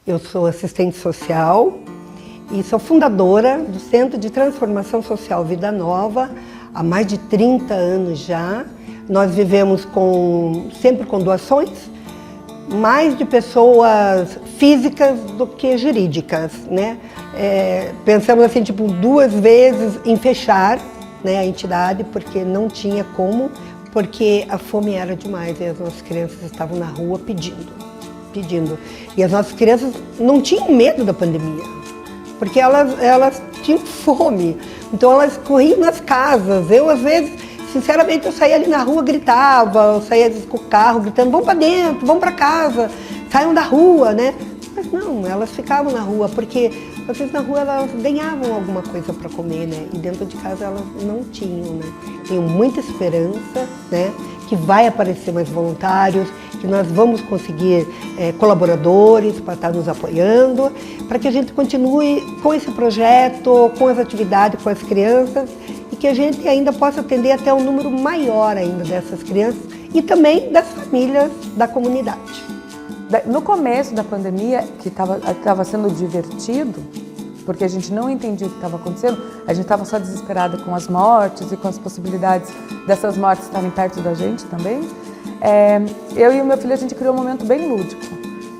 Eu sou assistente social e sou fundadora do Centro de Transformação Social Vida Nova há mais de 30 anos já. Nós vivemos sempre com doações, mais de pessoas físicas do que jurídicas, né? Pensamos assim, tipo, 2 vezes em fechar, né, a entidade, porque não tinha como, porque a fome era demais e as nossas crianças estavam na rua pedindo. E as nossas crianças não tinham medo da pandemia, porque elas tinham fome, então elas corriam nas casas. Eu, às vezes, sinceramente, eu saía ali na rua, gritava, eu saía com o carro gritando, vão para dentro, vão para casa, saiam da rua, né? Mas não, elas ficavam na rua, porque às vezes na rua elas ganhavam alguma coisa para comer, né? E dentro de casa elas não tinham, né? Tenho muita esperança, né? Que vai aparecer mais voluntários, que nós vamos conseguir colaboradores para estar nos apoiando, para que a gente continue com esse projeto, com as atividades com as crianças e que a gente ainda possa atender até um número maior ainda dessas crianças e também das famílias da comunidade. No começo da pandemia, que estava sendo divertido, porque a gente não entendia o que estava acontecendo, a gente estava só desesperada com as mortes e com as possibilidades dessas mortes estarem perto da gente também. Eu e o meu filho, a gente criou um momento bem lúdico.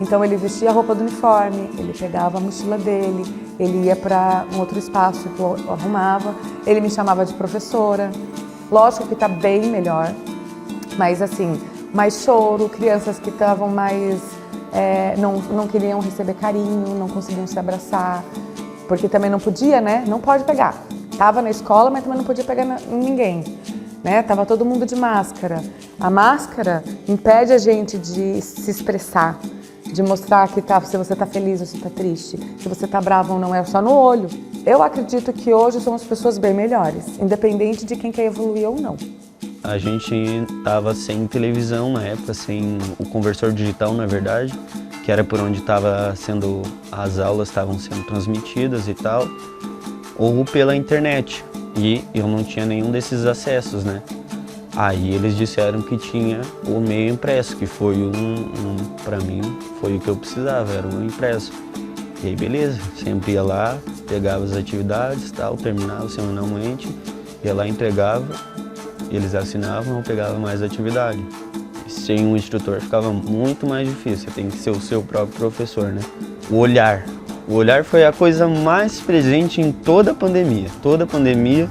Então ele vestia a roupa do uniforme, ele pegava a mochila dele, ele ia para um outro espaço que eu arrumava, ele me chamava de professora. Lógico que está bem melhor, mas assim, mais choro, crianças que estavam mais... não queriam receber carinho, não conseguiam se abraçar, porque também não podia, né? Não pode pegar. Estava na escola, mas também não podia pegar ninguém, né? Tava todo mundo de máscara. A máscara impede a gente de se expressar, de mostrar que se você está feliz ou se está triste, se você está bravo ou não, é só no olho. Eu acredito que hoje somos pessoas bem melhores, independente de quem quer evoluir ou não. A gente estava sem televisão na época, sem o conversor digital, na verdade, que era por onde as aulas estavam sendo transmitidas e tal, ou pela internet. E eu não tinha nenhum desses acessos, né? Aí eles disseram que tinha o meio impresso, que foi para mim, foi o que eu precisava, era um impresso. E aí beleza, sempre ia lá, pegava as atividades, tal, terminava semanalmente, ia lá, entregava, eles assinavam, eu pegava mais atividade. Sem um instrutor ficava muito mais difícil, você tem que ser o seu próprio professor, né? O olhar foi a coisa mais presente em toda a pandemia. Toda a pandemia,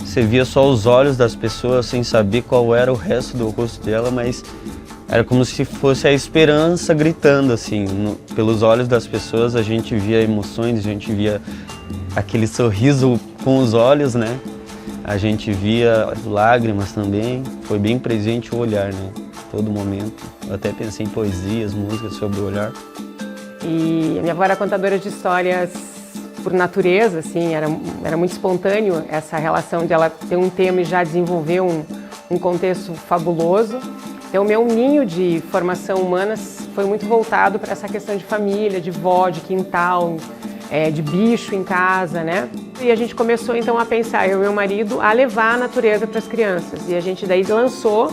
você via só os olhos das pessoas sem saber qual era o resto do rosto dela, mas era como se fosse a esperança gritando, assim. Pelos olhos das pessoas a gente via emoções, a gente via aquele sorriso com os olhos, né? A gente via lágrimas também, foi bem presente o olhar, né? Todo momento. Eu até pensei em poesias, músicas sobre o olhar. E a minha avó era contadora de histórias por natureza, assim, era muito espontâneo essa relação de ela ter um tema e já desenvolver um contexto fabuloso. Então, o meu ninho de formação humana foi muito voltado para essa questão de família, de vó, de quintal, de bicho em casa, né? E a gente começou então a pensar, eu e meu marido, a levar a natureza para as crianças. E a gente daí lançou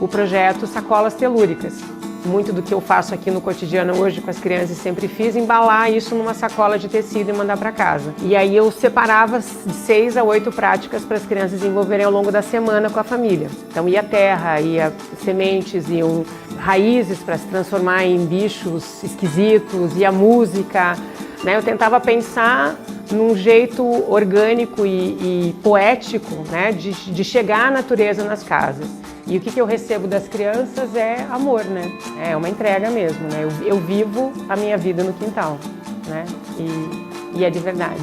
o projeto Sacolas Telúricas. Muito do que eu faço aqui no cotidiano hoje com as crianças sempre fiz, embalar isso numa sacola de tecido e mandar para casa. E aí eu separava de 6 a 8 práticas para as crianças desenvolverem ao longo da semana com a família. Então ia terra, ia sementes, iam raízes para se transformar em bichos esquisitos, ia música, né? Eu tentava pensar num jeito orgânico e poético, né, de chegar à natureza nas casas. E o que eu recebo das crianças é amor, né? É uma entrega mesmo, né? Eu vivo a minha vida no quintal, né? E é de verdade.